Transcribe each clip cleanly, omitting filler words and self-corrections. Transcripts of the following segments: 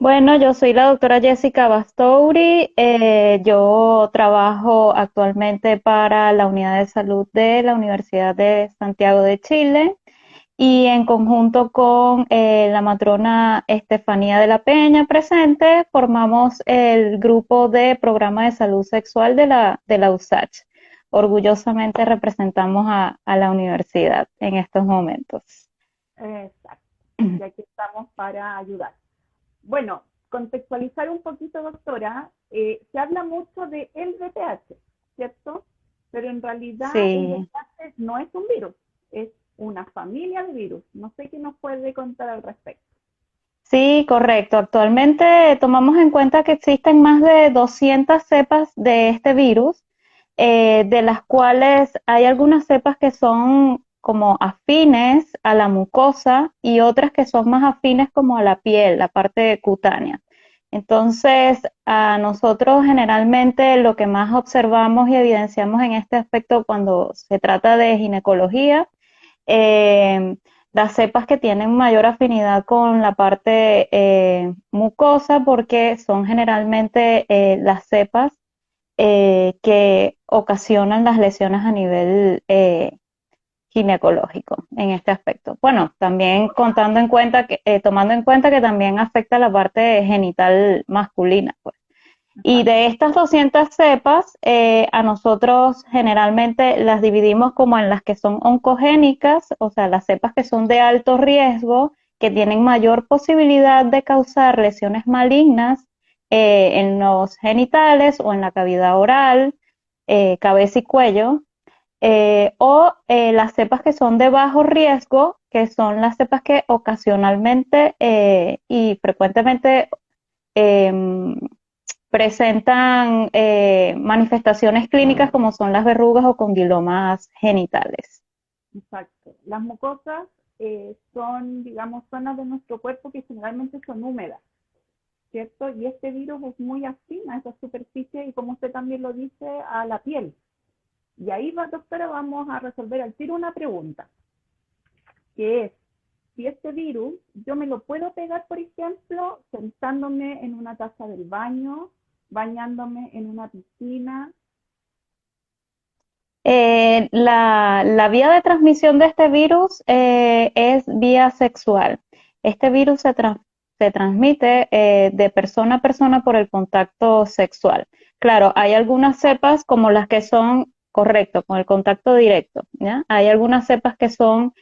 Bueno, yo soy la doctora Jessica Bastouri. Yo trabajo actualmente para la Unidad de Salud de la Universidad de Santiago de Chile y en conjunto con la matrona Estefanía de la Peña presente, formamos el grupo de programa de salud sexual de la USACH. Orgullosamente representamos a la universidad en estos momentos. Exacto. Y aquí estamos para ayudar. Bueno, contextualizar un poquito, doctora, se habla mucho de el VPH, ¿cierto? Pero en realidad el Sí. VPH no es un virus, es una familia de virus. No sé qué nos puede contar al respecto. Sí, correcto. Actualmente tomamos en cuenta que existen más de 200 cepas de este virus, de las cuales hay algunas cepas que son como afines a la mucosa y otras que son más afines como a la piel, la parte cutánea. Entonces, a nosotros generalmente lo que más observamos y evidenciamos en este aspecto cuando se trata de ginecología, eh, las cepas que tienen mayor afinidad con la parte mucosa porque son generalmente las cepas que ocasionan las lesiones a nivel ginecológico en este aspecto. Bueno, también tomando en cuenta que también afecta la parte genital masculina, pues. Y Exacto. de estas 200 cepas, a nosotros generalmente las dividimos como en las que son oncogénicas, o sea, las cepas que son de alto riesgo, que tienen mayor posibilidad de causar lesiones malignas en los genitales o en la cavidad oral, cabeza y cuello, o las cepas que son de bajo riesgo, que son las cepas que ocasionalmente y frecuentemente em, presentan manifestaciones clínicas como son las verrugas o condilomas genitales. Exacto. Las mucosas son, digamos, zonas de nuestro cuerpo que generalmente son húmedas, ¿cierto? Y este virus es muy afín a esa superficie y, como usted también lo dice, a la piel. Y ahí, va, doctora, vamos a resolver al tiro una pregunta, que es, si este virus yo me lo puedo pegar, por ejemplo, sentándome en una taza del baño, bañándome en una piscina. La vía de transmisión de este virus es vía sexual. Este virus se transmite de persona a persona por el contacto sexual. Claro, hay algunas cepas como las que son, correcto, con el contacto directo, ¿ya? Hay algunas cepas que son,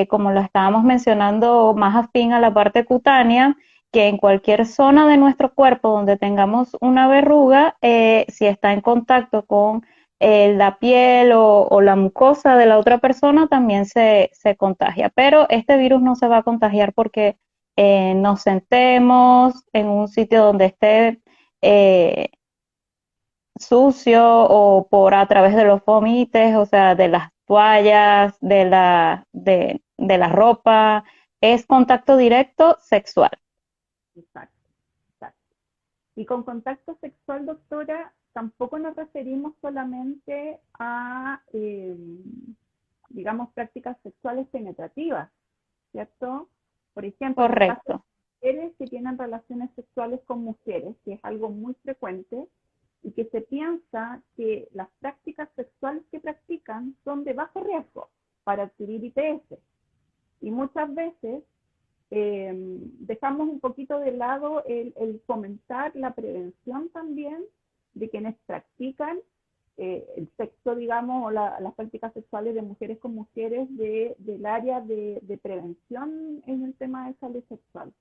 como lo estábamos mencionando, más afín a la parte cutánea, que en cualquier zona de nuestro cuerpo donde tengamos una verruga, si está en contacto con la piel o la mucosa de la otra persona también se contagia. Pero este virus no se va a contagiar porque nos sentemos en un sitio donde esté eh, sucio o por a través de los vomites, o sea, de las toallas, de la ropa. Es contacto directo sexual. Exacto, exacto. Y con contacto sexual, doctora, tampoco nos referimos solamente a, digamos, prácticas sexuales penetrativas, ¿cierto? Por ejemplo, en el caso Correcto. de mujeres que tienen relaciones sexuales con mujeres, que es algo muy frecuente, y que se piensa que las prácticas sexuales que practican son de bajo riesgo para adquirir ITS. Y muchas veces dejamos un poquito de lado fomentar la prevención también de quienes practican el sexo, digamos, o las prácticas sexuales de mujeres con mujeres del área de prevención en el tema de salud sexual.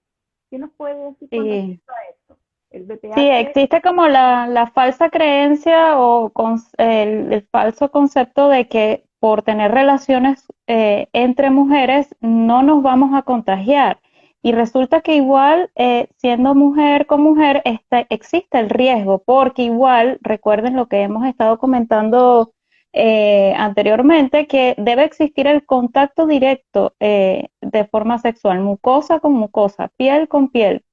¿Qué nos puede decir con Sí. respecto a esto? El Sí, BPH, existe como la falsa creencia o el falso concepto de que por tener relaciones entre mujeres no nos vamos a contagiar. Y resulta que igual, siendo mujer con mujer, existe el riesgo, porque igual, recuerden lo que hemos estado comentando anteriormente, que debe existir el contacto directo de forma sexual, mucosa con mucosa, piel con piel.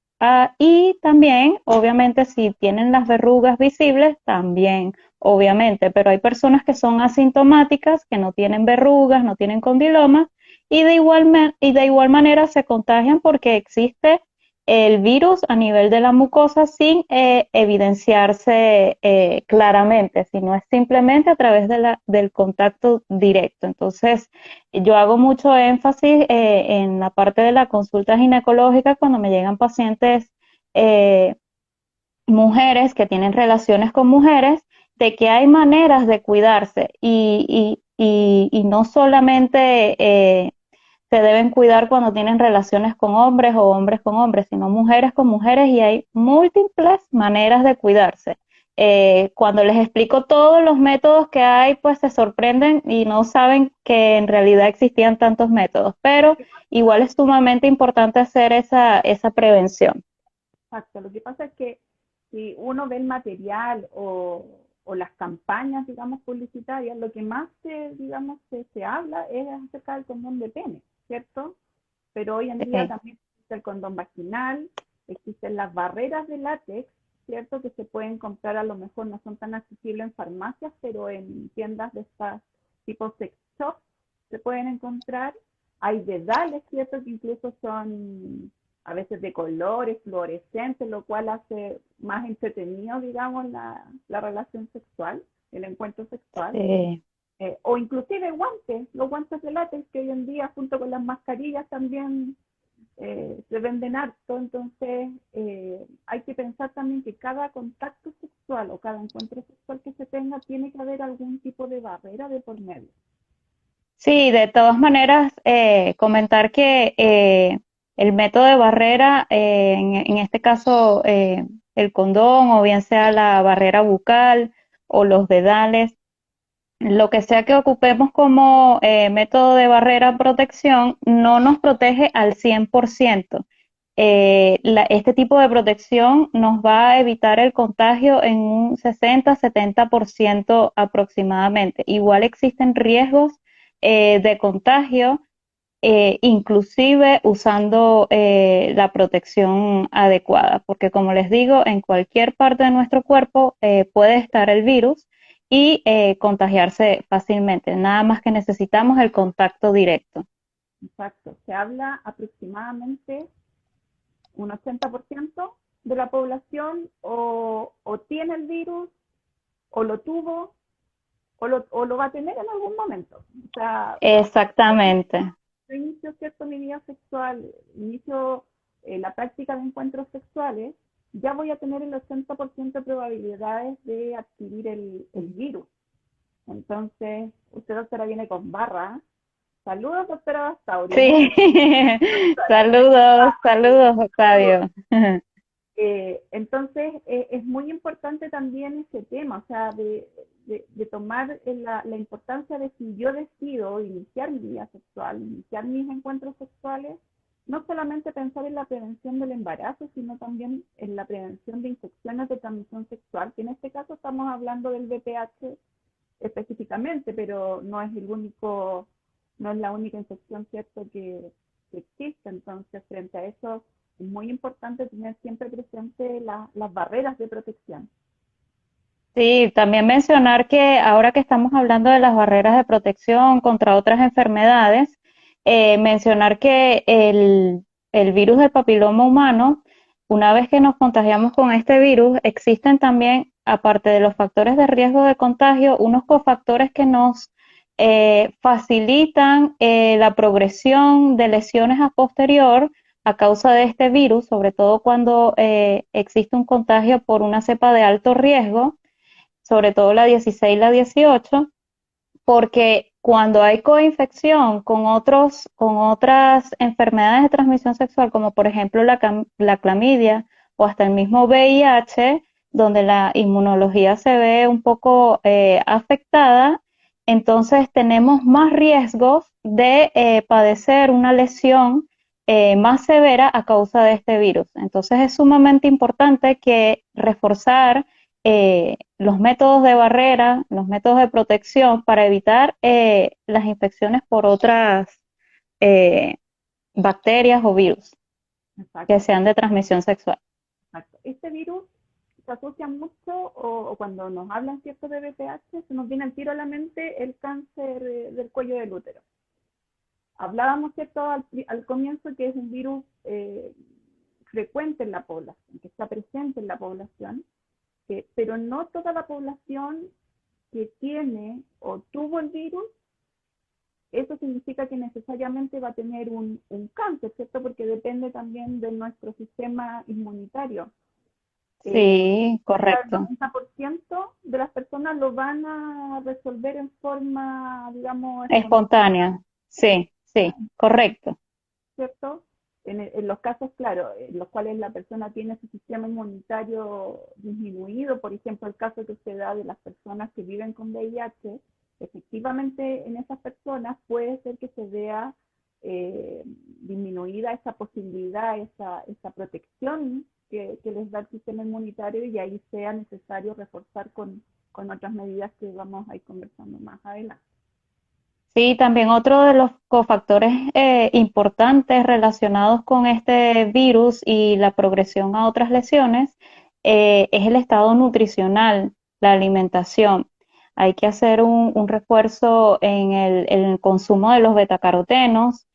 Y también, obviamente, si tienen las verrugas visibles, también, obviamente, pero hay personas que son asintomáticas, que no tienen verrugas, no tienen condilomas, y de igual manera se contagian porque existe el virus a nivel de la mucosa sin evidenciarse claramente, sino es simplemente a través de del contacto directo. Entonces, yo hago mucho énfasis en la parte de la consulta ginecológica cuando me llegan pacientes eh, mujeres que tienen relaciones con mujeres, de que hay maneras de cuidarse y no solamente se deben cuidar cuando tienen relaciones con hombres o hombres con hombres, sino mujeres con mujeres y hay múltiples maneras de cuidarse. Cuando les explico todos los métodos que hay, pues se sorprenden y no saben que en realidad existían tantos métodos, pero igual es sumamente importante hacer esa prevención. Exacto. Lo que pasa es que si uno ve el material o las campañas, digamos, publicitarias, lo que más digamos, se habla es acerca del condón de pene, ¿cierto? Pero hoy en día Sí. también existe el condón vaginal, existen las barreras de látex, ¿cierto? Que se pueden comprar, a lo mejor no son tan accesibles en farmacias, pero en tiendas de estas tipo sex shop se pueden encontrar. Hay dedales, ¿cierto? Que incluso son a veces de colores, fluorescentes, lo cual hace más entretenido, digamos, la relación sexual, el encuentro sexual. Sí. O inclusive guantes, los guantes de látex que hoy en día junto con las mascarillas también se venden harto, entonces hay que pensar también que cada contacto sexual o cada encuentro sexual que se tenga tiene que haber algún tipo de barrera de por medio. Sí, de todas maneras, comentar que el método de barrera, en este caso el condón o bien sea la barrera bucal o los dedales, lo que sea que ocupemos como método de barrera protección, no nos protege al 100%. Este tipo de protección nos va a evitar el contagio en un 60-70% aproximadamente. Igual existen riesgos de contagio, inclusive usando la protección adecuada, porque como les digo, en cualquier parte de nuestro cuerpo puede estar el virus y contagiarse fácilmente. Nada más que necesitamos el contacto directo. Exacto, se habla aproximadamente un 80% de la población o tiene el virus o lo tuvo o lo va a tener en algún momento. O sea, Exactamente. yo inicio cierto mi vida sexual, inicio la práctica de encuentros sexuales, ya voy a tener el 80% de probabilidades de adquirir el virus. Entonces, usted doctora viene con barra. Saludos, doctora Bastauri. Sí. Saludos, saludos, Octavio. Entonces, es muy importante también ese tema, o sea, de tomar la importancia de si yo decido iniciar mi vida sexual, iniciar mis encuentros sexuales, no solamente pensar en la prevención del embarazo, sino también en la prevención de infecciones de transmisión sexual, que en este caso estamos hablando del VPH específicamente, pero no es el único, no es la única infección, ¿cierto?, que existe. Entonces, frente a eso, es muy importante tener siempre presente las barreras de protección. Sí, también mencionar que ahora que estamos hablando de las barreras de protección contra otras enfermedades, mencionar que el virus del papiloma humano, una vez que nos contagiamos con este virus, existen también, aparte de los factores de riesgo de contagio, unos cofactores que nos facilitan la progresión de lesiones a posterior a causa de este virus, sobre todo cuando existe un contagio por una cepa de alto riesgo, sobre todo la 16 y la 18, porque cuando hay coinfección con otras enfermedades de transmisión sexual, como por ejemplo la clamidia o hasta el mismo VIH, donde la inmunología se ve un poco afectada, entonces tenemos más riesgos de padecer una lesión más severa a causa de este virus. Entonces es sumamente importante que reforzar los métodos de barrera, los métodos de protección para evitar las infecciones por otras eh, bacterias o virus que Exacto, sean de transmisión sexual. exacto. Este virus se asocia mucho, o cuando nos hablan cierto de VPH, se nos viene al tiro a la mente el cáncer del cuello del útero. Hablábamos, ¿cierto?, al comienzo que es un virus frecuente en la población, que está presente en la población, pero no toda la población que tiene o tuvo el virus, eso significa que necesariamente va a tener un cáncer, ¿cierto? Porque depende también de nuestro sistema inmunitario. Sí, Cerca del correcto. 90% de las personas lo van a resolver en forma, digamos, espontánea, Espontánea. Sí, sí, correcto. ¿cierto? En los casos, claro, en los cuales la persona tiene su sistema inmunitario disminuido, por ejemplo, el caso que usted da de las personas que viven con VIH, efectivamente en esas personas puede ser que se vea disminuida esa posibilidad, esa protección que les da el sistema inmunitario y ahí sea necesario reforzar con otras medidas que vamos a ir conversando más adelante. Sí, también otro de los cofactores importantes relacionados con este virus y la progresión a otras lesiones es el estado nutricional, la alimentación. Hay que hacer un refuerzo en el consumo de los betacarotenos,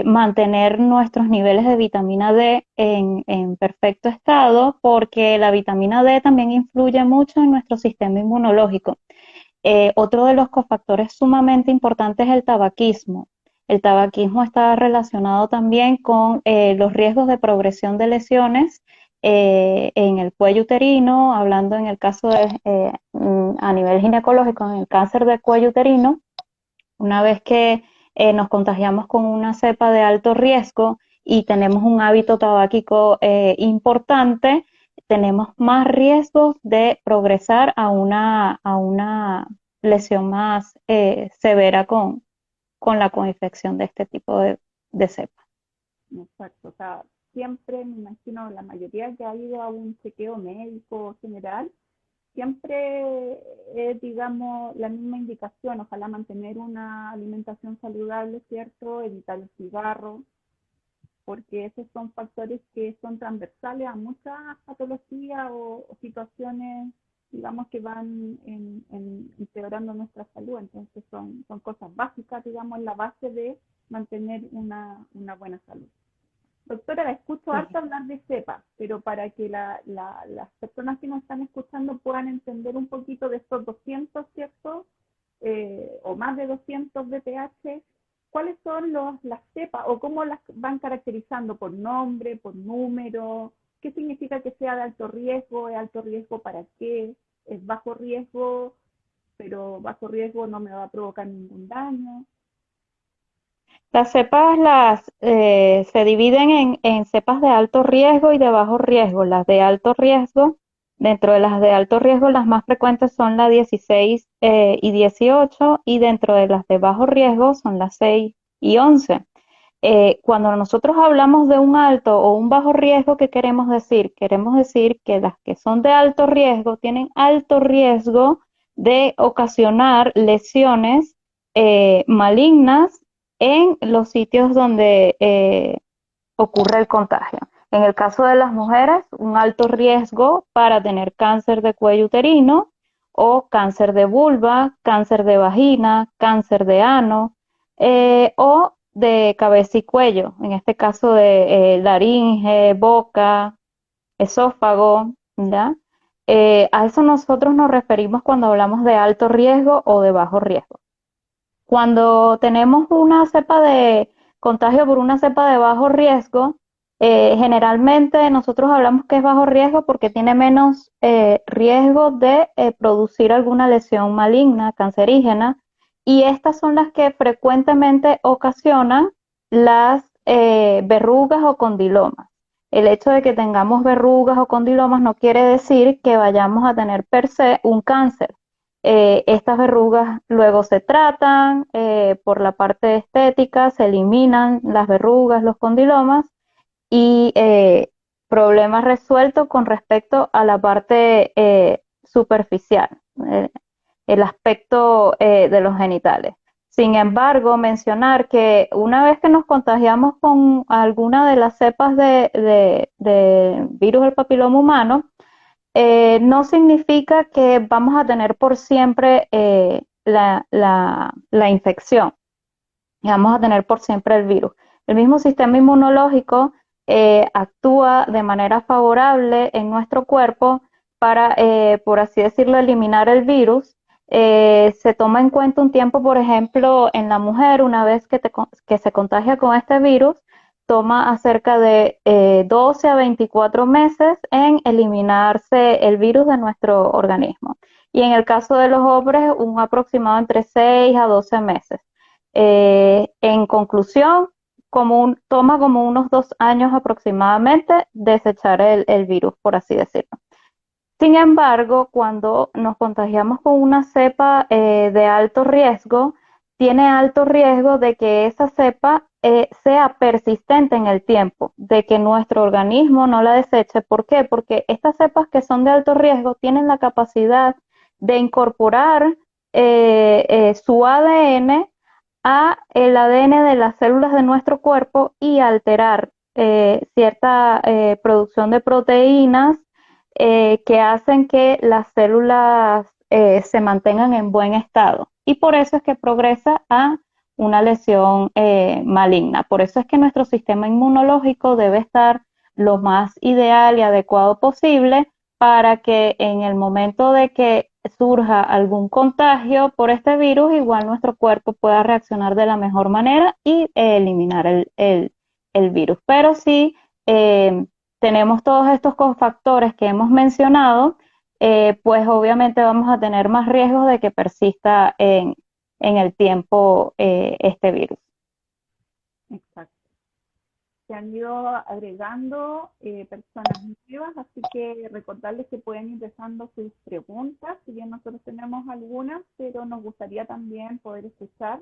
mantener nuestros niveles de vitamina D en perfecto estado, porque la vitamina D también influye mucho en nuestro sistema inmunológico. Otro de los cofactores sumamente importantes es el tabaquismo. El tabaquismo está relacionado también con los riesgos de progresión de lesiones en el cuello uterino, hablando en el caso de, a nivel ginecológico, en el cáncer del cuello uterino, una vez que nos contagiamos con una cepa de alto riesgo y tenemos un hábito tabáquico importante, tenemos más riesgos de progresar a una lesión más severa con la coinfección de este tipo de cepa. Exacto, o sea, siempre me imagino la mayoría que ha ido a un chequeo médico general, siempre es, digamos, la misma indicación, ojalá mantener una alimentación saludable, ¿cierto? Evitar el cigarro, porque esos son factores que son transversales a muchas patologías o situaciones, digamos, que van empeorando nuestra salud. Entonces son cosas básicas, digamos, la base de mantener una buena salud. Doctora, la escucho harto hablar de cepa, pero para que las personas que nos están escuchando puedan entender un poquito de estos 200, ¿cierto? O más de 200 BPH, ¿cuáles son las cepas o cómo las van caracterizando por nombre, por número? ¿Qué significa que sea de alto riesgo? ¿Es alto riesgo para qué? ¿Es bajo riesgo, pero bajo riesgo no me va a provocar ningún daño? Las cepas se dividen en cepas de alto riesgo y de bajo riesgo. Las de alto riesgo, dentro de las de alto riesgo, las más frecuentes son la 16 y 18, y dentro de las de bajo riesgo son las 6 y 11. Cuando nosotros hablamos de un alto o un bajo riesgo, ¿qué queremos decir? Queremos decir que las que son de alto riesgo tienen alto riesgo de ocasionar lesiones malignas en los sitios donde ocurre el contagio. En el caso de las mujeres, un alto riesgo para tener cáncer de cuello uterino o cáncer de vulva, cáncer de vagina, cáncer de ano o de cabeza y cuello, en este caso de laringe, boca, esófago, ¿ya? A eso nosotros nos referimos cuando hablamos de alto riesgo o de bajo riesgo. Cuando tenemos una cepa de contagio por una cepa de bajo riesgo, generalmente nosotros hablamos que es bajo riesgo porque tiene menos riesgo de producir alguna lesión maligna, cancerígena, y estas son las que frecuentemente ocasionan las verrugas o condilomas. El hecho de que tengamos verrugas o condilomas no quiere decir que vayamos a tener per se un cáncer. Estas verrugas luego se tratan por la parte estética, se eliminan las verrugas, los condilomas y problemas resueltos con respecto a la parte superficial, eh, el aspecto de los genitales. Sin embargo, mencionar que una vez que nos contagiamos con alguna de las cepas de virus del papiloma humano, no significa que vamos a tener por siempre la infección, y vamos a tener por siempre el virus. El mismo sistema inmunológico actúa de manera favorable en nuestro cuerpo para, por así decirlo, eliminar el virus. Se toma en cuenta un tiempo, por ejemplo, en la mujer, una vez que se contagia con este virus, toma acerca de 12 a 24 meses en eliminarse el virus de nuestro organismo. Y en el caso de los hombres, un aproximado entre 6 a 12 meses. En conclusión, toma como unos 2 años aproximadamente desechar el virus, por así decirlo. Sin embargo, cuando nos contagiamos con una cepa de alto riesgo, tiene alto riesgo de que esa cepa sea persistente en el tiempo, de que nuestro organismo no la deseche. ¿Por qué? Porque estas cepas que son de alto riesgo tienen la capacidad de incorporar su ADN a el ADN de las células de nuestro cuerpo y alterar cierta producción de proteínas que hacen que las células se mantengan en buen estado. Y por eso es que progresa a una lesión maligna. Por eso es que nuestro sistema inmunológico debe estar lo más ideal y adecuado posible para que en el momento de que surja algún contagio por este virus, igual nuestro cuerpo pueda reaccionar de la mejor manera y eliminar el virus. Pero sí, tenemos todos estos cofactores que hemos mencionado, pues obviamente vamos a tener más riesgos de que persista en el tiempo este virus. Exacto. Se han ido agregando personas nuevas, así que recordarles que pueden ir dejando sus preguntas, si bien nosotros tenemos algunas, pero nos gustaría también poder escuchar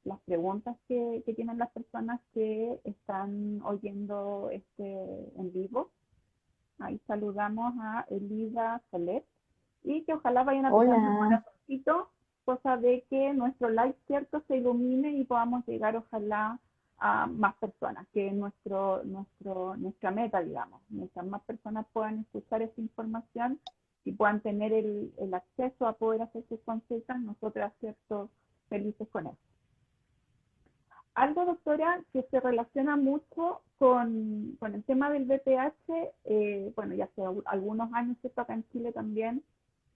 las preguntas que tienen las personas que están oyendo este en vivo. Ahí saludamos a Elida Solet y que ojalá vayan apretando el Hola. corazoncito, cosa de que nuestro live, ¿cierto?, se ilumine y podamos llegar, ojalá, a más personas, que es nuestra meta, digamos. Mientras más personas puedan escuchar esta información y puedan tener el acceso a poder hacer sus consultas, nosotras, ¿cierto?, felices con eso. Algo, doctora, que se relaciona mucho con el tema del VPH, bueno, ya hace algunos años, ¿cierto?, acá en Chile también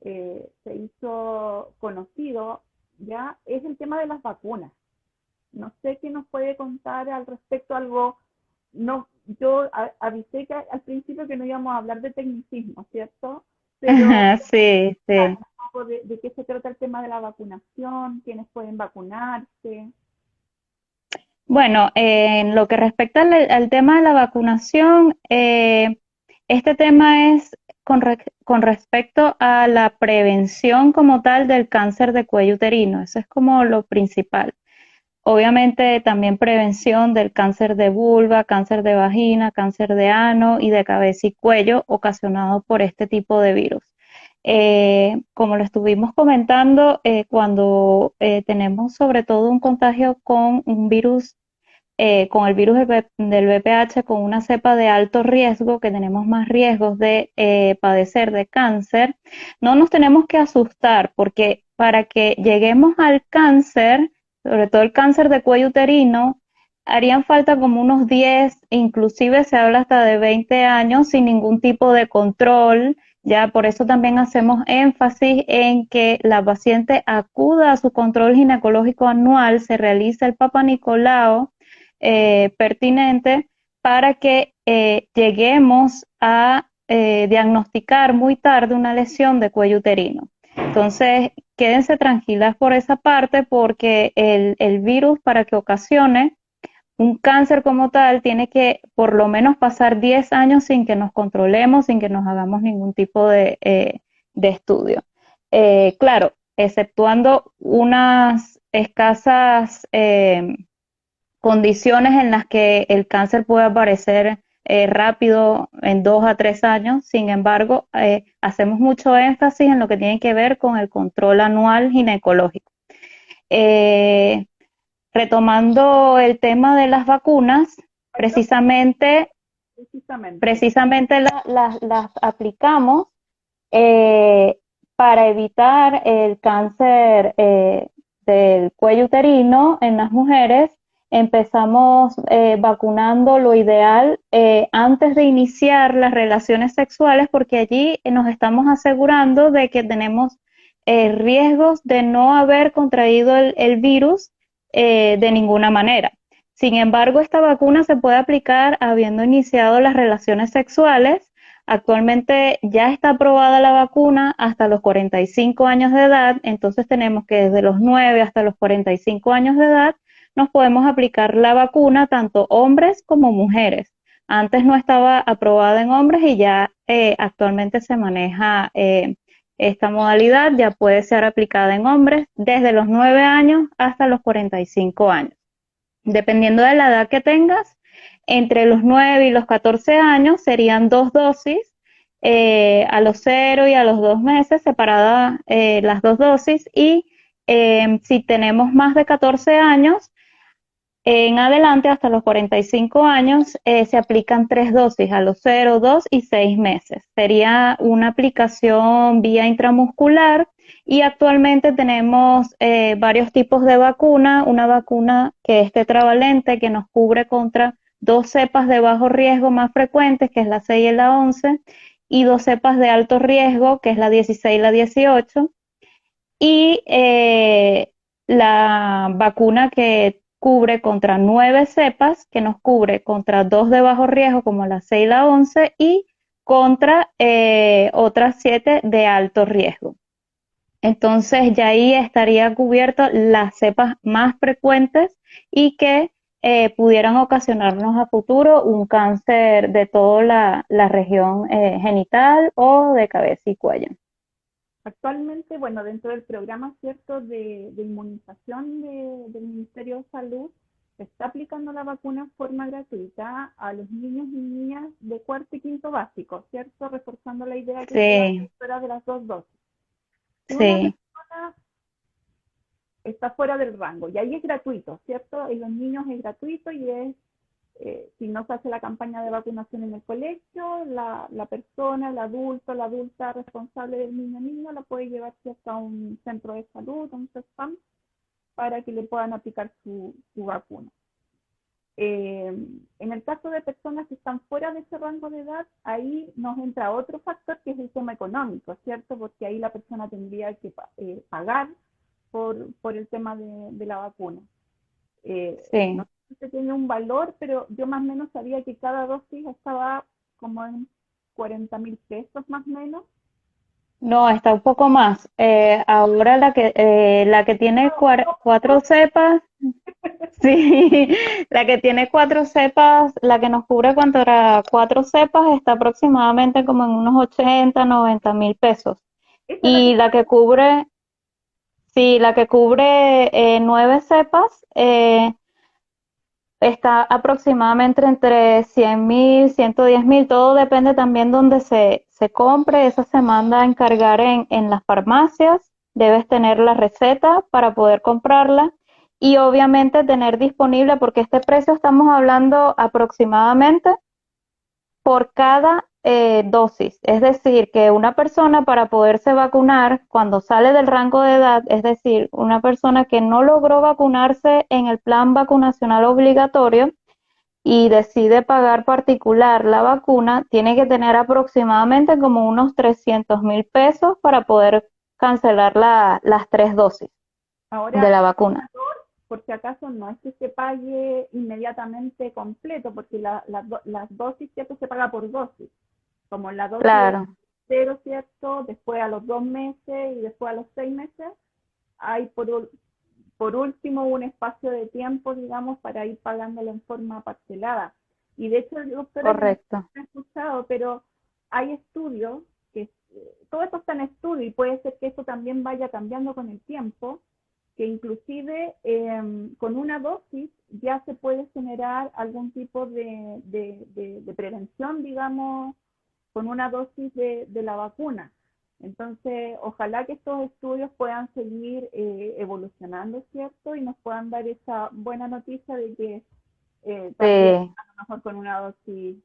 se hizo conocido, ya, es el tema de las vacunas. No sé qué nos puede contar al respecto, algo. No, yo avisé que al principio que no íbamos a hablar de tecnicismo, ¿cierto? Pero Sí, sí. un poco de qué se trata el tema de la vacunación, quiénes pueden vacunarse. Bueno, en lo que respecta al tema de la vacunación, este tema es con respecto a la prevención como tal del cáncer de cuello uterino. Eso es como lo principal. Obviamente también prevención del cáncer de vulva, cáncer de vagina, cáncer de ano y de cabeza y cuello ocasionado por este tipo de virus. Como lo estuvimos comentando, cuando tenemos sobre todo un contagio con un virus, con el virus del VPH, con una cepa de alto riesgo, que tenemos más riesgos de padecer de cáncer, no nos tenemos que asustar, porque para que lleguemos al cáncer, sobre todo el cáncer de cuello uterino, harían falta como unos 10, inclusive se habla hasta de 20 años sin ningún tipo de control. Ya por eso también hacemos énfasis en que la paciente acuda a su control ginecológico anual, se realiza el Papa Nicolau pertinente para que lleguemos a diagnosticar muy tarde una lesión de cuello uterino. Entonces, quédense tranquilas por esa parte, porque el virus, para que ocasione un cáncer como tal, tiene que por lo menos pasar 10 años sin que nos controlemos, sin que nos hagamos ningún tipo de estudio. Claro, exceptuando unas escasas condiciones en las que el cáncer puede aparecer rápido en 2 a 3 años. Sin embargo, hacemos mucho énfasis en lo que tiene que ver con el control anual ginecológico. Retomando el tema de las vacunas, precisamente las aplicamos eh, para evitar el cáncer del cuello uterino en las mujeres, empezamos vacunando lo ideal antes de iniciar las relaciones sexuales, porque allí nos estamos asegurando de que tenemos riesgos de no haber contraído el virus de ninguna manera. Sin embargo, esta vacuna se puede aplicar habiendo iniciado las relaciones sexuales. Actualmente ya está aprobada la vacuna hasta los 45 años de edad, entonces tenemos que desde los 9 hasta los 45 años de edad nos podemos aplicar la vacuna tanto hombres como mujeres. Antes no estaba aprobada en hombres y ya actualmente se maneja esta modalidad, ya puede ser aplicada en hombres desde los 9 años hasta los 45 años. Dependiendo de la edad que tengas, entre los 9 y los 14 años serían 2 dosis, a los 0 y a los 2 meses separadas las 2 dosis, y si tenemos más de 14 años, en adelante hasta los 45 años se aplican 3 dosis a los 0, 2 y 6 meses. Sería una aplicación vía intramuscular y actualmente tenemos varios tipos de vacuna. Una vacuna que es tetravalente que nos cubre contra 2 cepas de bajo riesgo más frecuentes, que es la 6 y la 11, y 2 cepas de alto riesgo, que es la 16 y la 18. Y la vacuna que cubre contra 9 cepas, que nos cubre contra 2 de bajo riesgo, como la 6 y la 11, y contra otras 7 de alto riesgo. Entonces ya ahí estaría cubierto las cepas más frecuentes y que pudieran ocasionarnos a futuro un cáncer de toda la región genital o de cabeza y cuello. Actualmente, bueno, dentro del programa, ¿cierto?, de inmunización del Ministerio de Salud, se está aplicando la vacuna en forma gratuita a los niños y niñas de cuarto y quinto básico, ¿cierto? Reforzando la idea que se da Sí, fuera de las 2 dosis. Si una sí. persona está fuera del rango, y ahí es gratuito, ¿cierto? En los niños es gratuito y es, si no se hace la campaña de vacunación en el colegio, la persona, el adulto, la adulta responsable del niño o niña la puede llevar, ¿cierto?, a un centro de salud, a un CESFAM, para que le puedan aplicar su vacuna. En el caso de personas que están fuera de ese rango de edad, ahí nos entra otro factor que es el tema económico, ¿cierto? Porque ahí la persona tendría que pagar por el tema de la vacuna. No Sí, sé si tiene un valor, pero yo más o menos sabía que cada dosis estaba como en 40.000 pesos más o menos. no, está un poco más. Ahora la que tiene 4 cepas, sí, la que tiene 4 cepas, la que nos cubre contra 4 cepas está aproximadamente como en unos 80, 90.000 pesos. Esa es la que Y la estaba. que cubre, sí, la que cubre 9 cepas, está aproximadamente entre 100.000, 110.000, todo depende también donde se compre. Esa se manda a encargar en las farmacias, debes tener la receta para poder comprarla y obviamente tener disponible, porque este precio estamos hablando aproximadamente por cada dosis. Es decir, que una persona para poderse vacunar cuando sale del rango de edad, es decir, una persona que no logró vacunarse en el plan vacunacional obligatorio y decide pagar particular la vacuna, tiene que tener aproximadamente como unos 300.000 pesos para poder cancelar las 3 dosis de Ahora, la vacuna. por si acaso, no es que se pague inmediatamente completo, porque las dosis, ¿cierto?, se paga por dosis, como la dosis de Claro, cero, ¿cierto?, después a los 2 meses y después a los 6 meses, hay por último un espacio de tiempo, digamos, para ir pagándolo en forma parcelada. Y de hecho, doctora, yo no sé correcto. si he escuchado, pero hay estudios que todo esto está en estudio y puede ser que eso también vaya cambiando con el tiempo, que inclusive con una dosis ya se puede generar algún tipo de prevención, digamos, con una dosis de la vacuna. Entonces, ojalá que estos estudios puedan seguir evolucionando, ¿cierto? Y nos puedan dar esa buena noticia de que también Sí, a lo mejor con una dosis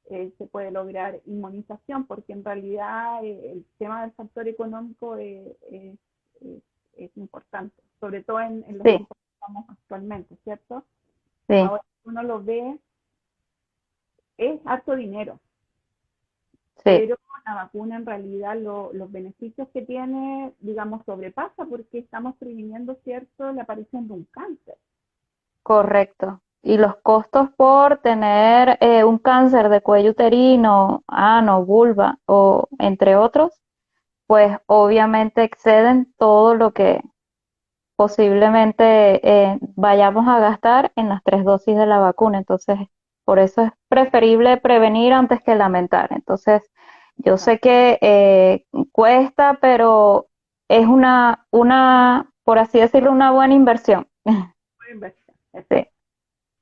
se puede lograr inmunización, porque en realidad el tema del factor económico es importante, sobre todo en los sí. tiempos que estamos actualmente, ¿cierto? sí, Ahora uno lo ve, es harto dinero, sí, pero la vacuna en realidad los beneficios que tiene, digamos, sobrepasa porque estamos previniendo, ¿cierto?, la aparición de un cáncer. correcto. Y los costos por tener un cáncer de cuello uterino, ano, vulva o entre otros, pues obviamente exceden todo lo que posiblemente vayamos a gastar en las 3 dosis de la vacuna. Entonces, por eso es preferible prevenir antes que lamentar. Entonces, yo sé que cuesta, pero es por así decirlo, una buena inversión. Fue inversión, Sí, exacto.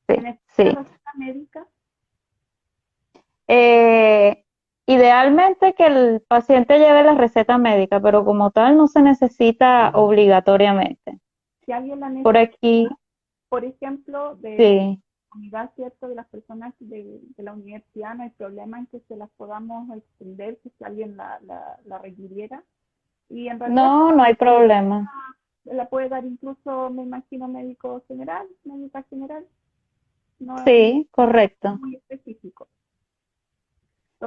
¿Se sí, necesita sí. receta médica? Eh, Idealmente que el paciente lleve la receta médica, pero como tal no se necesita obligatoriamente. Si alguien la Por necesita, aquí, por ejemplo, de sí. unidad, ¿cierto?, de las personas de la universidad, no hay problema en que se las podamos extender si alguien la requiriera. Y en realidad No, no hay problema. la puede dar incluso, me imagino, médico general, médica general, no es Sí, correcto. muy específico.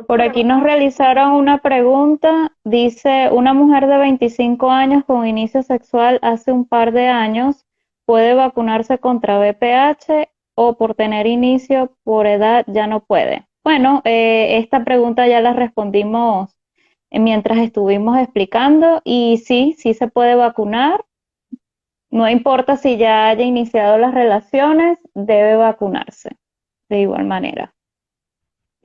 Por Doctora, aquí bueno, nos realizaron una pregunta. Dice, una mujer de 25 años con inicio sexual hace un par de años, ¿puede vacunarse contra VPH o por tener inicio por edad ya no puede? Bueno, esta pregunta ya la respondimos mientras estuvimos explicando y sí, sí se puede vacunar. No importa si ya haya iniciado las relaciones, debe vacunarse de igual manera.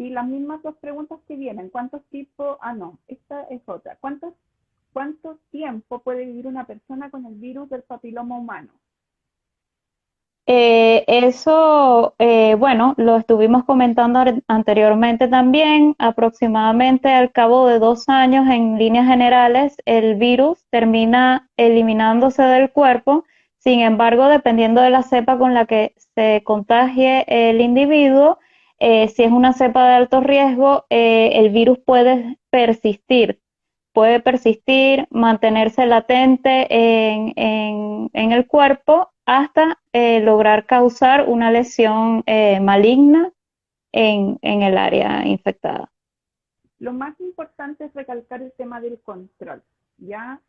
y las mismas dos preguntas que vienen, ¿cuántos tipos? Ah, no, esta es otra. ¿Cuánto tiempo puede vivir una persona con el virus del papiloma humano? Bueno, lo estuvimos comentando anteriormente también. Aproximadamente al cabo de 2 años, en líneas generales, el virus termina eliminándose del cuerpo. Sin embargo, dependiendo de la cepa con la que se contagie el individuo, si es una cepa de alto riesgo, el virus puede persistir, mantenerse latente en el cuerpo hasta lograr causar una lesión maligna en el área infectada. Lo más importante es recalcar el tema del control. Ya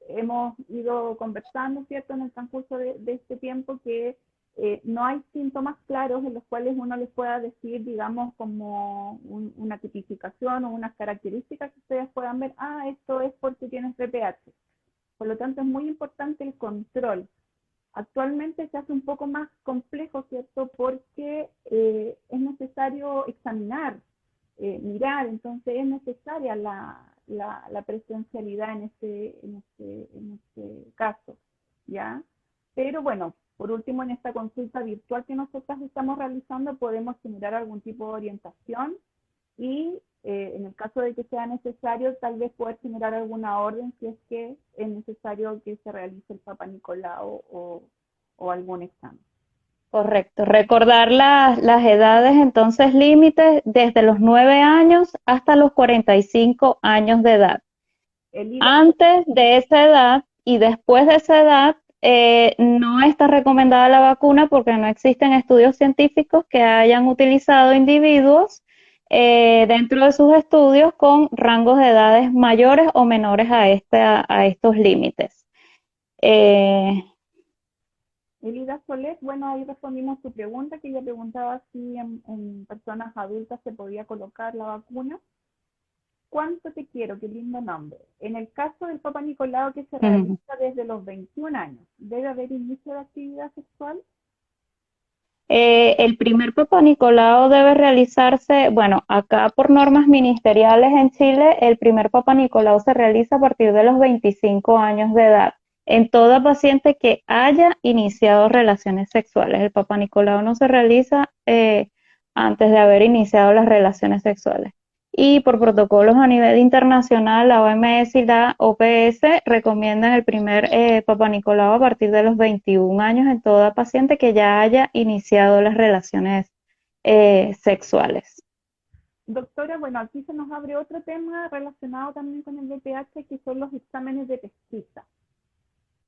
hemos ido conversando, ¿cierto?, en el transcurso de este tiempo que no hay síntomas claros en los cuales uno les pueda decir, digamos, como una tipificación o unas características que ustedes puedan ver, ah, esto es porque tienes VPH. Por lo tanto, es muy importante el control. Actualmente se hace un poco más complejo, ¿cierto? Porque es necesario examinar, mirar, entonces es necesaria la presencialidad en este caso, ¿ya? Pero bueno, por último, en esta consulta virtual que nosotros estamos realizando, podemos generar algún tipo de orientación y en el caso de que sea necesario, tal vez poder generar alguna orden si es que es necesario que se realice el Papa Nicolau o algún examen. Correcto. Recordar las edades entonces límites desde los 9 años hasta los 45 años de edad. El IVA, Antes de esa edad y después de esa edad, no está recomendada la vacuna porque no existen estudios científicos que hayan utilizado individuos dentro de sus estudios con rangos de edades mayores o menores a estos límites. Eh, Elida Soler, bueno, ahí respondimos su pregunta, que ella preguntaba si en personas adultas se podía colocar la vacuna. ¿Cuánto te quiero? Qué lindo nombre. En el caso del Papa Nicolau que se realiza desde los 21 años, ¿debe haber inicio de actividad sexual? El primer Papa Nicolau debe realizarse, bueno, acá por normas ministeriales en Chile, el primer Papa Nicolau se realiza a partir de los 25 años de edad en toda paciente que haya iniciado relaciones sexuales. El Papa Nicolau no se realiza antes de haber iniciado las relaciones sexuales. Y por protocolos a nivel internacional, la OMS y la OPS recomiendan el primer Papa Nicolau a partir de los 21 años en toda paciente que ya haya iniciado las relaciones sexuales. Doctora, bueno, aquí se nos abre otro tema relacionado también con el VPH, que son los exámenes de pesquisa.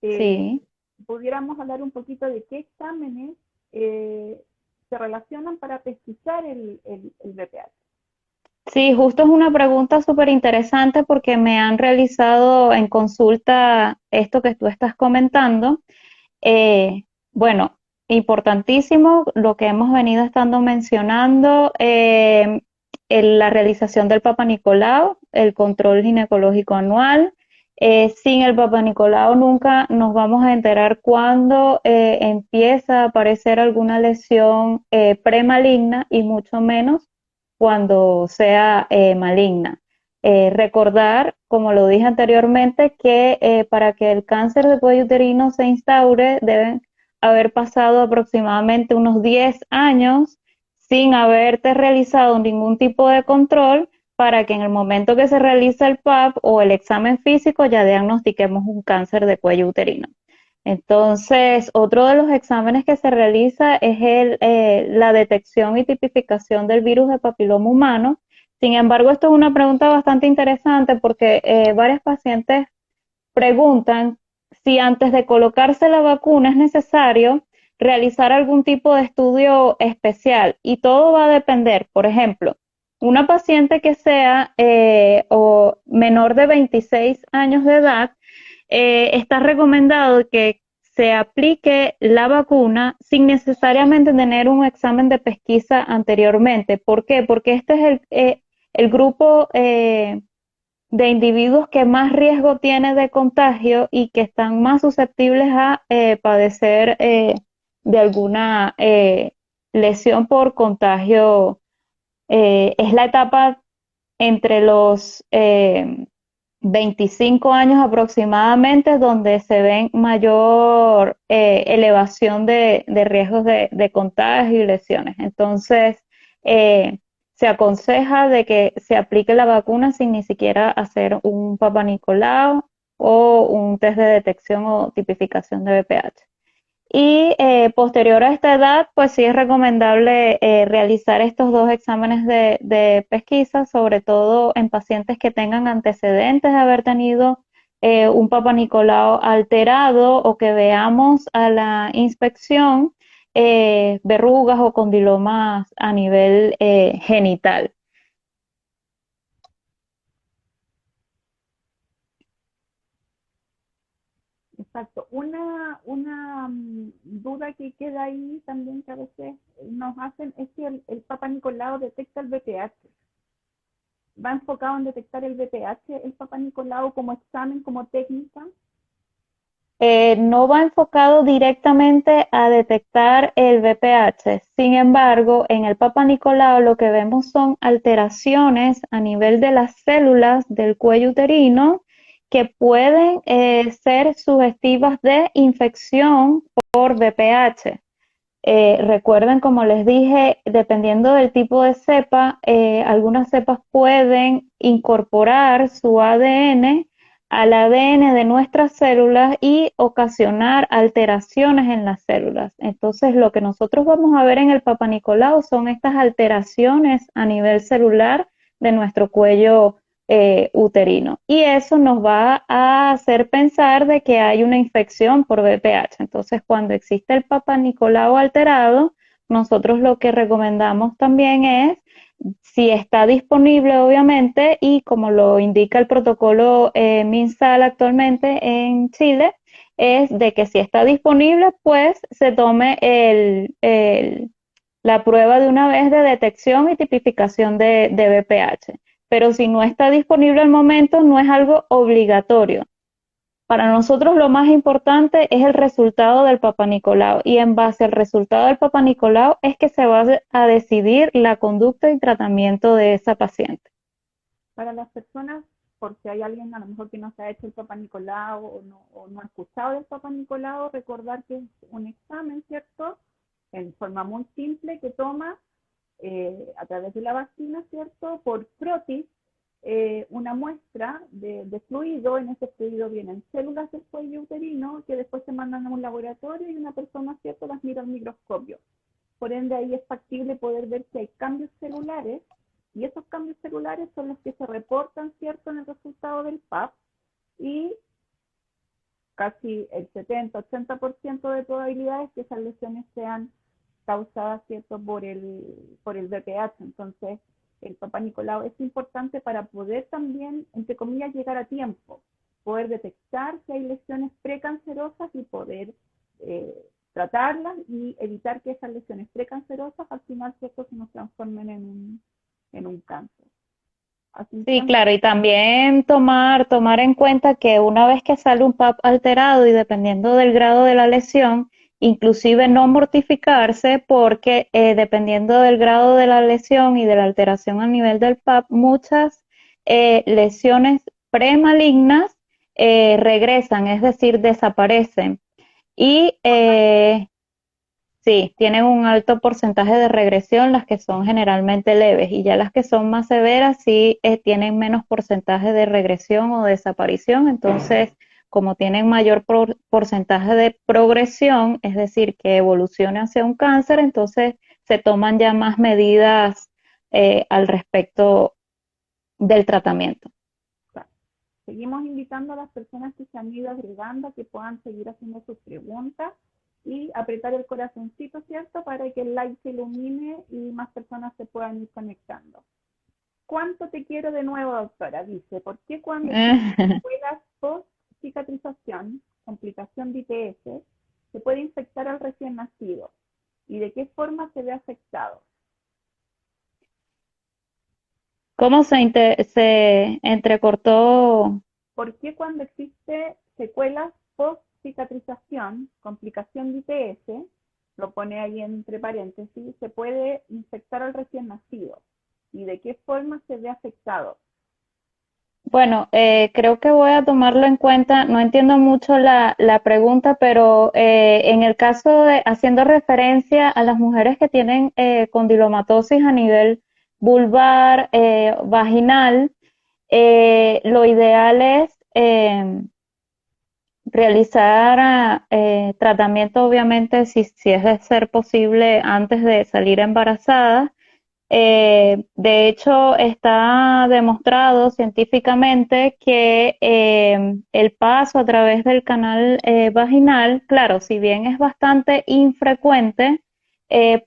Eh, Sí. pudiéramos hablar un poquito de qué exámenes se relacionan para pesquisar el BPH. Sí, justo es una pregunta súper interesante porque me han realizado en consulta esto que tú estás comentando. Bueno, importantísimo lo que hemos venido estando mencionando, la realización del Papa Nicolau, el control ginecológico anual. Sin el Papa Nicolau nunca nos vamos a enterar cuándo empieza a aparecer alguna lesión premaligna y mucho menos cuando sea maligna. Recordar, como lo dije anteriormente, que para que el cáncer de cuello uterino se instaure deben haber pasado aproximadamente unos 10 años sin haberte realizado ningún tipo de control para que en el momento que se realiza el PAP o el examen físico ya diagnostiquemos un cáncer de cuello uterino. Entonces, otro de los exámenes que se realiza es la detección y tipificación del virus de papiloma humano. Sin embargo, esto es una pregunta bastante interesante porque varias pacientes preguntan si antes de colocarse la vacuna es necesario realizar algún tipo de estudio especial y todo va a depender. Por ejemplo, una paciente que sea o menor de 26 años de edad, está recomendado que se aplique la vacuna sin necesariamente tener un examen de pesquisa anteriormente. ¿Por qué? Porque este es el grupo de individuos que más riesgo tiene de contagio y que están más susceptibles a padecer de alguna lesión por contagio. Es la etapa entre los 25 años aproximadamente donde se ven mayor elevación de riesgos de contagio y lesiones. Entonces, se aconseja de que se aplique la vacuna sin ni siquiera hacer un Papa Nicolau o un test de detección o tipificación de VPH. Y posterior a esta edad, pues sí es recomendable realizar estos dos exámenes de pesquisa, sobre todo en pacientes que tengan antecedentes de haber tenido un Papa Nicolau alterado o que veamos a la inspección verrugas o condilomas a nivel genital. Exacto. Una duda que queda ahí también que a veces nos hacen es que el Papa Nicolau detecta el BPH. ¿Va enfocado en detectar el BPH el Papa Nicolau como examen, como técnica? No va enfocado directamente a detectar el VPH. Sin embargo, en el Papa Nicolau lo que vemos son alteraciones a nivel de las células del cuello uterino que pueden ser sugestivas de infección por VPH. Recuerden, como les dije, dependiendo del tipo de cepa, algunas cepas pueden incorporar su ADN al ADN de nuestras células y ocasionar alteraciones en las células. Entonces, lo que nosotros vamos a ver en el Papa Nicolau son estas alteraciones a nivel celular de nuestro cuello uterino. Y eso nos va a hacer pensar de que hay una infección por VPH. Entonces, cuando existe el Papa Nicolau alterado, nosotros lo que recomendamos también es, si está disponible obviamente, y como lo indica el protocolo MinSal actualmente en Chile, es de que si está disponible, pues se tome la prueba de una vez de detección y tipificación de VPH. Pero si no está disponible al momento, no es algo obligatorio. Para nosotros lo más importante es el resultado del Papa Nicolau y en base al resultado del Papa Nicolau es que se va a decidir la conducta y tratamiento de esa paciente. Para las personas, por si hay alguien a lo mejor que no se ha hecho el Papa Nicolau o no ha escuchado del Papa Nicolau, recordar que es un examen, ¿cierto? En forma muy simple que toma a través de la vagina, ¿cierto? Por frotis, una muestra de fluido. En ese fluido vienen células del cuello uterino que después se mandan a un laboratorio y una persona, ¿cierto?, las mira al microscopio. Por ende, ahí es factible poder ver si hay cambios celulares y esos cambios celulares son los que se reportan, ¿cierto?, en el resultado del PAP y casi el 70-80% de probabilidades que esas lesiones sean causadas, ¿cierto?, por el VPH. Entonces, el Papá Nicolau es importante para poder también, entre comillas, llegar a tiempo, poder detectar si hay lesiones precancerosas y poder tratarlas y evitar que esas lesiones precancerosas al final, ¿cierto?, se nos transformen en un cáncer. Sí, claro, y también tomar en cuenta que una vez que sale un PAP alterado y dependiendo del grado de la lesión, inclusive no mortificarse porque dependiendo del grado de la lesión y de la alteración a nivel del PAP, muchas lesiones premalignas regresan, es decir, desaparecen. Y sí, tienen un alto porcentaje de regresión las que son generalmente leves y ya las que son más severas sí tienen menos porcentaje de regresión o desaparición. Entonces, como tienen mayor porcentaje de progresión, es decir, que evoluciona hacia un cáncer, entonces se toman ya más medidas al respecto del tratamiento. Seguimos invitando a las personas que se han ido agregando a que puedan seguir haciendo sus preguntas y apretar el corazoncito, ¿cierto?, para que el like se ilumine y más personas se puedan ir conectando. ¿Cuánto te quiero de nuevo, doctora? Dice, ¿por qué cuando existen secuelas post cicatrización, complicación de IPS, se puede infectar al recién nacido? ¿Y de qué forma se ve afectado? ¿Cómo se entrecortó? ¿Por qué cuando existe secuelas post cicatrización, complicación de IPS, lo pone ahí entre paréntesis, se puede infectar al recién nacido? ¿Y de qué forma se ve afectado? Bueno, creo que voy a tomarlo en cuenta. No entiendo mucho la pregunta, pero en el caso de haciendo referencia a las mujeres que tienen condilomatosis a nivel vulvar, vaginal, lo ideal es realizar tratamiento, obviamente, si es de ser posible, antes de salir embarazada. De hecho, está demostrado científicamente que el paso a través del canal vaginal, claro, si bien es bastante infrecuente,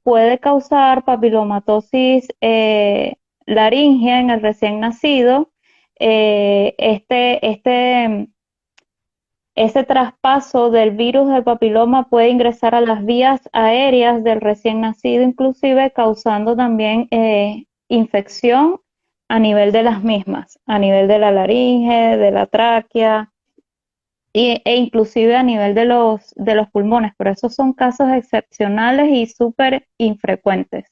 puede causar papilomatosis laringea en el recién nacido. Ese traspaso del virus del papiloma puede ingresar a las vías aéreas del recién nacido, inclusive causando también infección a nivel de las mismas, a nivel de la laringe, de la tráquea e inclusive a nivel de los pulmones. Pero esos son casos excepcionales y súper infrecuentes.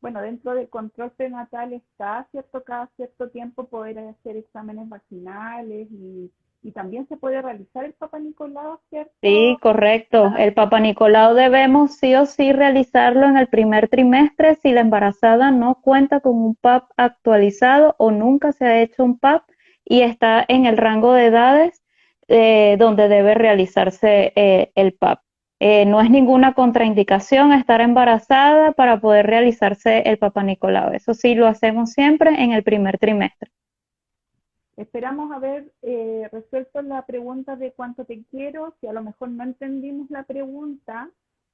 Bueno, dentro del control prenatal está, ¿cierto?, cada cierto tiempo poder hacer exámenes vaginales y también se puede realizar el Papa Nicolau, Sí, ¿cierto? correcto. El Papa Nicolau debemos sí o sí realizarlo en el primer trimestre si la embarazada no cuenta con un PAP actualizado o nunca se ha hecho un PAP y está en el rango de edades donde debe realizarse el PAP. No es ninguna contraindicación estar embarazada para poder realizarse el Papa Nicolau. Eso sí lo hacemos siempre en el primer trimestre. Esperamos haber resuelto la pregunta de cuánto te quiero. Si a lo mejor no entendimos la pregunta,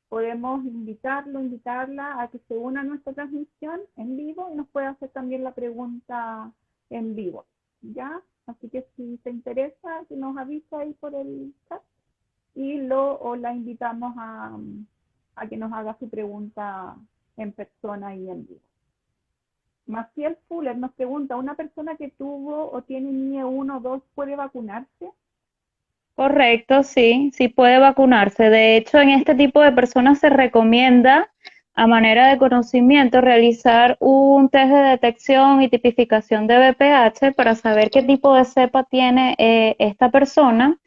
podemos invitarla a que se una a nuestra transmisión en vivo y nos pueda hacer también la pregunta en vivo, ¿ya? Así que si te interesa, que nos avisa ahí por el chat o la invitamos a que nos haga su pregunta en persona y en vivo. Maciel Fuller nos pregunta, ¿una persona que tuvo o tiene NIE 1 o 2 puede vacunarse? Correcto, sí, sí puede vacunarse. De hecho, en este tipo de personas se recomienda, a manera de conocimiento, realizar un test de detección y tipificación de VPH para saber qué tipo de cepa tiene esta persona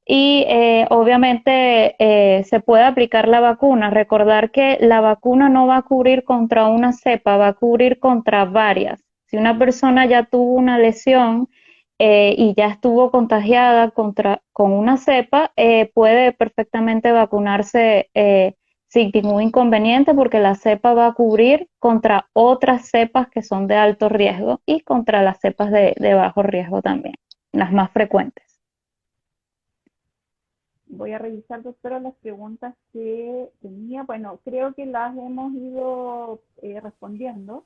y obviamente se puede aplicar la vacuna. Recordar que la vacuna no va a cubrir contra una cepa, va a cubrir contra varias. Si una persona ya tuvo una lesión y ya estuvo contagiada con una cepa, puede perfectamente vacunarse sin ningún inconveniente porque la cepa va a cubrir contra otras cepas que son de alto riesgo y contra las cepas de bajo riesgo también, las más frecuentes. Voy a revisar, doctora, las preguntas que tenía. Bueno, creo que las hemos ido respondiendo.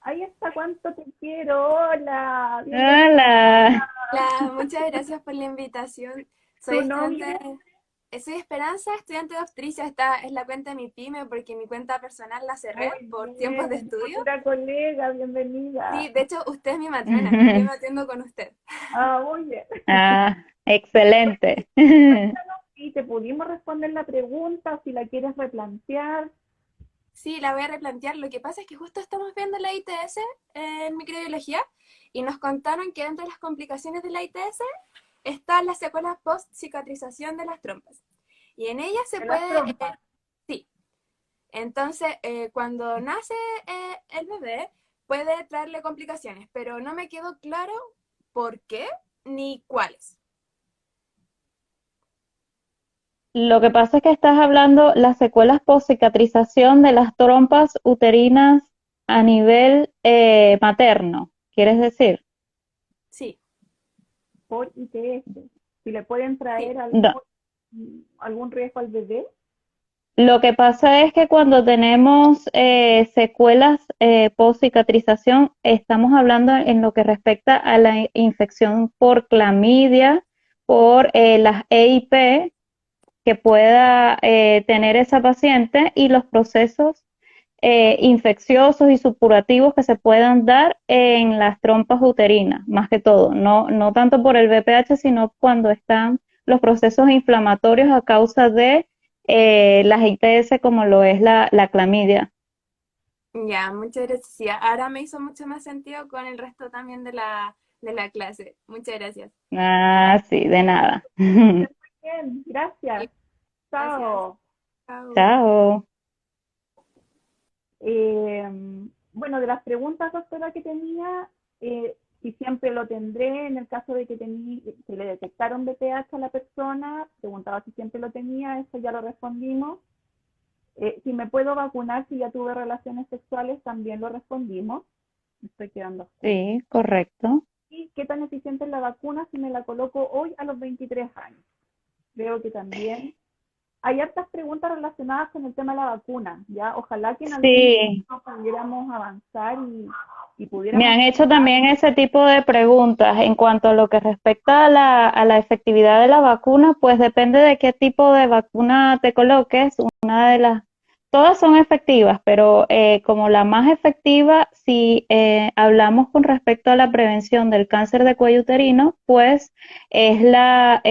Ahí está, cuánto te quiero. Hola, bienvenida. Hola. Hola, muchas gracias por la invitación. Soy ¿Tu nombre? estudiante, soy Esperanza, estudiante de obstetricia. Esta es la cuenta de mi pyme porque mi cuenta personal la cerré Muy por tiempos de bien. estudio. Futura colega, bienvenida. Sí, de hecho, usted es mi matrona. Yo me atiendo con usted. Ah, muy bien. Ah, excelente. Y te pudimos responder la pregunta, si la quieres replantear. Sí, la voy a replantear. Lo que pasa es que justo estamos viendo la ITS en microbiología y nos contaron que dentro de las complicaciones de la ITS están las secuelas post-cicatrización de las trompas. Y en ellas se De las puede, trompas. sí. Entonces, cuando nace el bebé, puede traerle complicaciones, pero no me quedó claro por qué ni cuáles. Lo que pasa es que estás hablando las secuelas post cicatrización de las trompas uterinas a nivel materno, ¿quieres decir? Sí, Por ITS. Si le pueden sí. traer No. algún riesgo al bebé. Lo que pasa es que cuando tenemos secuelas post cicatrización, estamos hablando en lo que respecta a la infección por clamidia, por las EIP que pueda tener esa paciente y los procesos infecciosos y supurativos que se puedan dar en las trompas uterinas, más que todo, no tanto por el VPH, sino cuando están los procesos inflamatorios a causa de las ITS como lo es la clamidia. Ya, muchas gracias. Sí, ahora me hizo mucho más sentido con el resto también de la clase. Muchas gracias. Ah, sí, de nada. Bien, Sí, gracias. gracias. Chao. Chao. Chao. Eh, bueno, de las preguntas, doctora, que tenía, si siempre lo tendré, en el caso de que le detectaron BPH a la persona, preguntaba si siempre lo tenía, eso ya lo respondimos. Si me puedo vacunar si ya tuve relaciones sexuales, también lo respondimos. Me estoy quedando oscura. Sí, correcto. ¿Y qué tan eficiente es la vacuna si me la coloco hoy a los 23 años? Creo que también hay hartas preguntas relacionadas con el tema de la vacuna, ¿ya? Ojalá que en algún Sí, momento pudiéramos avanzar y me pudiéramos... han hecho también ese tipo de preguntas en cuanto a lo que respecta a la efectividad de la vacuna, pues depende de qué tipo de vacuna te coloques. Una de las, todas son efectivas, pero como la más efectiva, si hablamos con respecto a la prevención del cáncer de cuello uterino, pues es la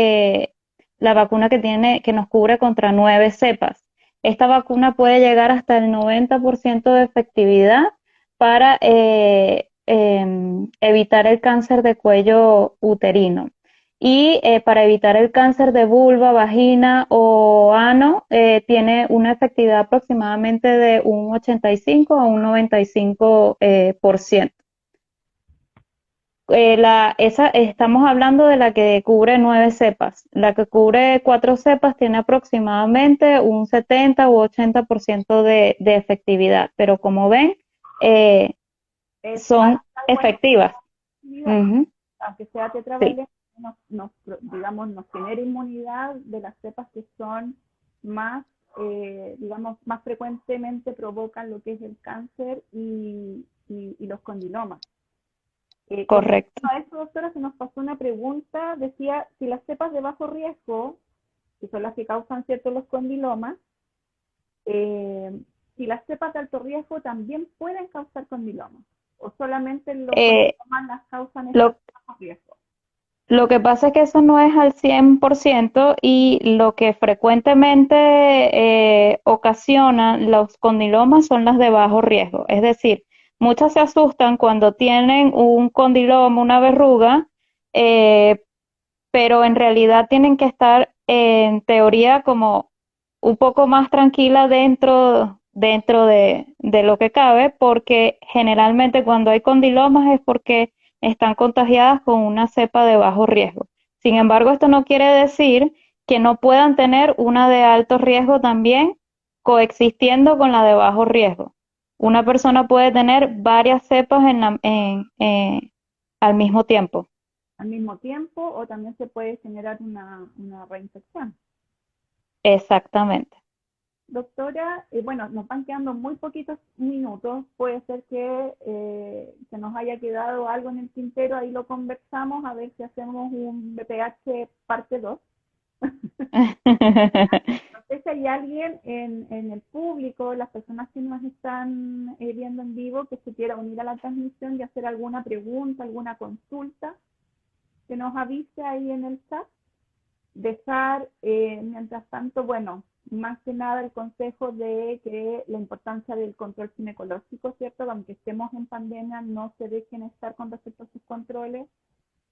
vacuna que tiene, que nos cubre contra 9 cepas. Esta vacuna puede llegar hasta el 90% de efectividad para evitar el cáncer de cuello uterino. Y para evitar el cáncer de vulva, vagina o ano, tiene una efectividad aproximadamente de un 85 a un 95%. Estamos hablando de la que cubre 9 cepas. La que cubre 4 cepas tiene aproximadamente un 70 u 80% de efectividad. Pero como ven, eh, Es son buena efectivas. actividad, Ujú, aunque sea sí, tetravalente, digamos, nos genera inmunidad de las cepas que son más, digamos, más frecuentemente provocan lo que es el cáncer y los condilomas. Con respecto correcto. a eso, doctora, se nos pasó una pregunta, decía, si las cepas de bajo riesgo, que son las que causan ciertos los condilomas, eh, si las cepas de alto riesgo también pueden causar condilomas, o solamente los Eh, condilomas las causan estas lo, de bajo riesgo. lo que pasa es que eso no es al 100% y lo que frecuentemente ocasiona los condilomas son las de bajo riesgo. Es decir, muchas se asustan cuando tienen un condiloma, una verruga, eh, pero en realidad tienen que estar en teoría como un poco más tranquila dentro de lo que cabe, porque generalmente cuando hay condilomas es porque están contagiadas con una cepa de bajo riesgo. Sin embargo, esto no quiere decir que no puedan tener una de alto riesgo también coexistiendo con la de bajo riesgo. Una persona puede tener varias cepas al mismo tiempo. Al mismo tiempo, o también se puede generar una reinfección. exactamente. Doctora, bueno, nos van quedando muy poquitos minutos. Puede ser que se nos haya quedado algo en el tintero, ahí lo conversamos, a ver si hacemos un BPH parte 2. No sé si hay alguien en el público, las personas que nos están viendo en vivo, que se quiera unir a la transmisión y hacer alguna pregunta, alguna consulta, que nos avise ahí en el chat. Dejar, mientras tanto, bueno, más que nada el consejo de que la importancia del control ginecológico, ¿cierto? Aunque estemos en pandemia, no se dejen estar con respecto a sus controles,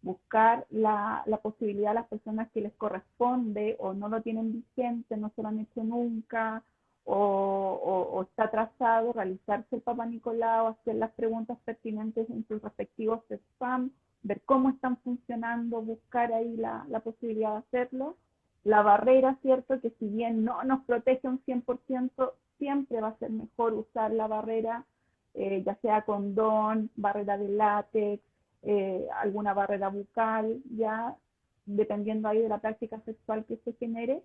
buscar la posibilidad a las personas que les corresponde o no lo tienen vigente, no se lo han hecho nunca, o está atrasado, realizarse el Papa Nicolau, hacer las preguntas pertinentes en sus respectivos spam, ver cómo están funcionando, buscar ahí la posibilidad de hacerlo. La barrera, ¿cierto? Que si bien no nos protege un 100%, siempre va a ser mejor usar la barrera, ya sea condón, barrera de látex, alguna barrera bucal, ya dependiendo ahí de la práctica sexual que se genere,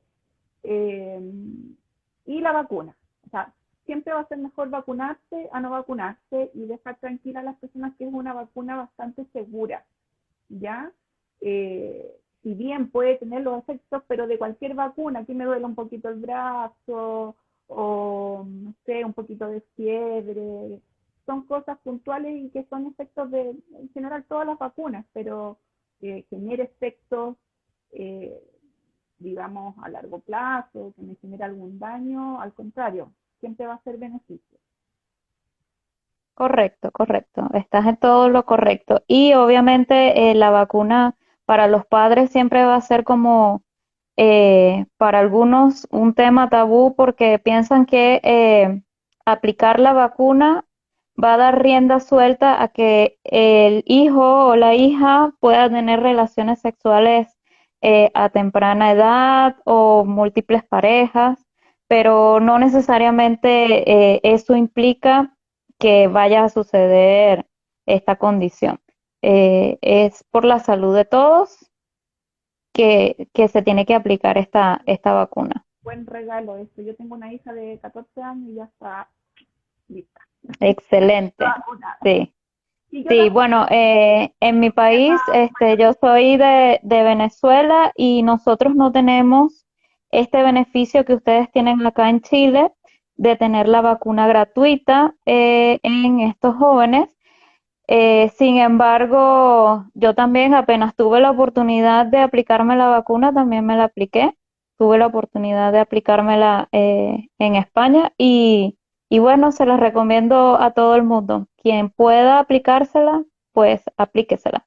eh, y la vacuna. O sea, siempre va a ser mejor vacunarse a no vacunarse y dejar tranquila a las personas que es una vacuna bastante segura, ¿ya? Si bien puede tener los efectos, pero de cualquier vacuna, aquí me duele un poquito el brazo, o no sé, un poquito de fiebre, son cosas puntuales y que son efectos de, en general, todas las vacunas, pero que genere efectos, eh, digamos, a largo plazo, que me genere algún daño, al contrario, siempre va a ser beneficio. Correcto, correcto. Estás en todo lo correcto. Y obviamente la vacuna para los padres siempre va a ser como para algunos un tema tabú porque piensan que aplicar la vacuna va a dar rienda suelta a que el hijo o la hija pueda tener relaciones sexuales a temprana edad o múltiples parejas, pero no necesariamente eso implica que vaya a suceder esta condición. Es por la salud de todos que se tiene que aplicar esta vacuna. Buen regalo esto. Yo tengo una hija de 14 años y ya está lista. Excelente. Vacunada. Sí, Y yo sí, la bueno, en mi país, yo soy de Venezuela y nosotros no tenemos este beneficio que ustedes tienen acá en Chile de tener la vacuna gratuita en estos jóvenes. Sin embargo, yo también apenas tuve la oportunidad de aplicarme la vacuna, también me la apliqué. Tuve la oportunidad de aplicármela en España y bueno, se la recomiendo a todo el mundo. Quien pueda aplicársela, pues aplíquesela.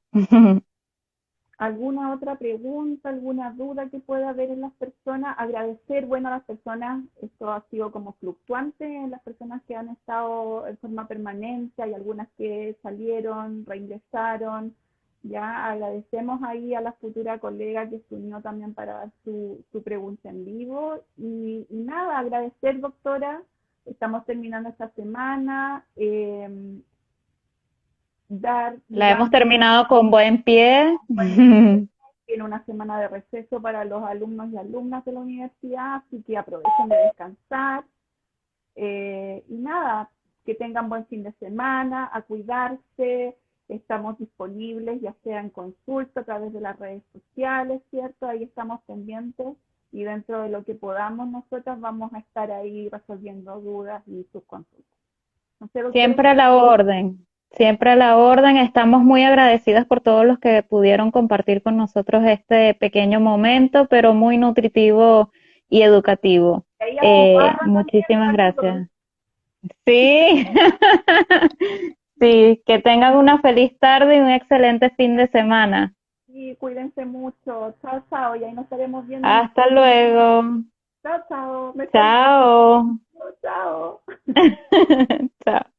¿Alguna otra pregunta, alguna duda que pueda haber en las personas? Agradecer, bueno, a las personas, esto ha sido como fluctuante en las personas que han estado en forma permanente, hay algunas que salieron, reingresaron, ya agradecemos ahí a la futura colega que se unió también para dar su pregunta en vivo y nada, agradecer doctora, estamos terminando esta semana, dar, La hemos digamos, terminado con buen pie. tiene una semana de receso para los alumnos y alumnas de la universidad, así que aprovechen de descansar. Y nada, que tengan buen fin de semana, a cuidarse, estamos disponibles ya sea en consulta a través de las redes sociales, ¿cierto? Ahí estamos pendientes y dentro de lo que podamos nosotras vamos a estar ahí resolviendo dudas y sus consultas. No sé, doctora, Siempre a la orden, siempre a la orden. Estamos muy agradecidas por todos los que pudieron compartir con nosotros este pequeño momento, pero muy nutritivo y educativo. ahí a su barra también Muchísimas saludos. gracias. Sí, sí, que tengan una feliz tarde y un excelente fin de semana. Y cuídense mucho. Chao, chao. Y ahí nos estaremos viendo en el... Hasta luego. Chao, chao. Me salgo. Chao. Chao. Chao.